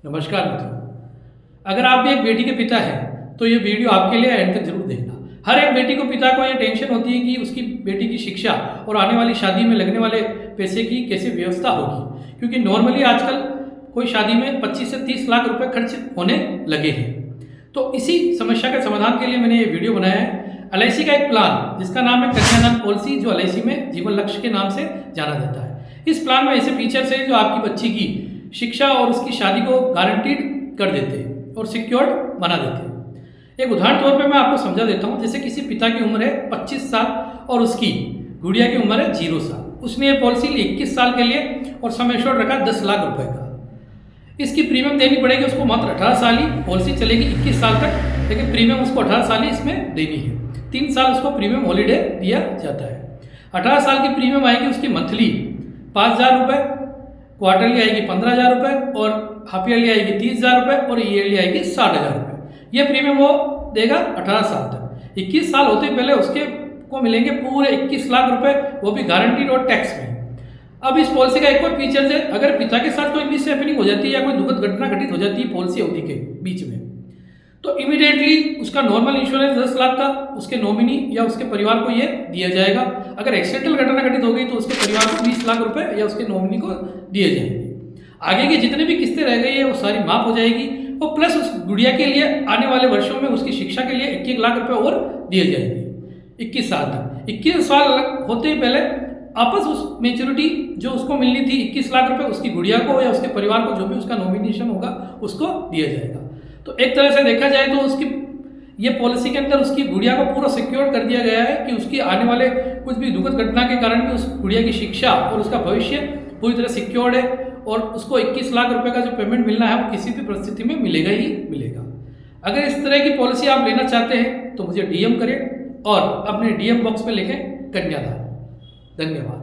नमस्कार मित्रों, अगर आप भी एक बेटी के पिता हैं तो ये वीडियो आपके लिए एंड तक जरूर देखना। हर एक बेटी को पिता को ये टेंशन होती है कि उसकी बेटी की शिक्षा और आने वाली शादी में लगने वाले पैसे की कैसे व्यवस्था होगी, क्योंकि नॉर्मली आजकल कोई शादी में 25 से 30 लाख रुपए खर्च होने लगे हैं। तो इसी समस्या के समाधान के लिए मैंने ये वीडियो बनाया है। LIC का एक प्लान जिसका नाम है कन्यादान पॉलिसी, जो LIC में जीवन लक्ष्य के नाम से जाना जाता है। इस प्लान में ऐसे फीचर्स हैं जो आपकी बच्ची की शिक्षा और उसकी शादी को गारंटीड कर देते हैं और सिक्योर्ड बना देते हैं। एक उदाहरण तौर पे मैं आपको समझा देता हूँ। जैसे किसी पिता की उम्र है 25 साल और उसकी गुड़िया की उम्र है 0 साल। उसने ये पॉलिसी ली 21 साल के लिए और सम एश्योर्ड रखा 10 लाख रुपए का। इसकी प्रीमियम देनी पड़ेगी उसको मात्र 18 साल ही। पॉलिसी चलेगी 21 साल तक, लेकिन प्रीमियम उसको 18 साल ही इसमें देनी है। 3 साल उसको प्रीमियम हॉलीडे दिया जाता है। 18 साल की प्रीमियम आएगी उसकी मंथली 5,000 रुपये, क्वार्टरली आएगी 15,000 रुपये और हाफ ईयरली आएगी 30,000 रुपये और ईयरली आएगी 60,000 रुपये। ये प्रीमियम वो देगा 18 साल तक। 21 साल होते पहले उसके को मिलेंगे पूरे 21 लाख रुपए, वो भी गारंटीड और टैक्स में। अब इस पॉलिसी का एक और फीचर है, अगर पिता के साथ कोई मिस हैपनिंग हो जाती है या कोई दुखद घटना घटित हो जाती है पॉलिसी अवधि के बीच में, तो इमीडिएटली उसका नॉर्मल इंश्योरेंस 10 लाख का उसके नॉमिनी या उसके परिवार को ये दिया जाएगा। अगर एक्सीडेंटल घटना घटित हो गई तो उसके परिवार को 20 लाख रुपए या उसके नॉमिनी को दिए जाएंगे। आगे की जितने भी किस्तें रह गई है वो सारी माफ हो जाएगी और प्लस उस गुड़िया के लिए आने वाले वर्षों में उसकी शिक्षा के लिए 21 लाख रुपए और दिए जाएंगे 21 साल तक। 21 साल होते ही पहले आपस उस मेच्योरिटी जो उसको मिलनी थी 21 लाख रुपए उसकी गुड़िया को या उसके परिवार को, जो भी उसका नॉमिनेशन होगा, उसको दिया जाएगा। तो एक तरह से देखा जाए तो उसकी ये पॉलिसी के अंदर उसकी गुड़िया को पूरा सिक्योर कर दिया गया है कि उसकी आने वाले कुछ भी दुखद घटना के कारण भी उस गुड़िया की शिक्षा और उसका भविष्य पूरी तरह सिक्योर्ड है और उसको 21 लाख रुपए का जो पेमेंट मिलना है वो किसी भी परिस्थिति में मिलेगा ही मिलेगा। अगर इस तरह की पॉलिसी आप लेना चाहते हैं तो मुझे DM करें और अपने DM बॉक्स में लिखें कन्यादान। धन्यवाद।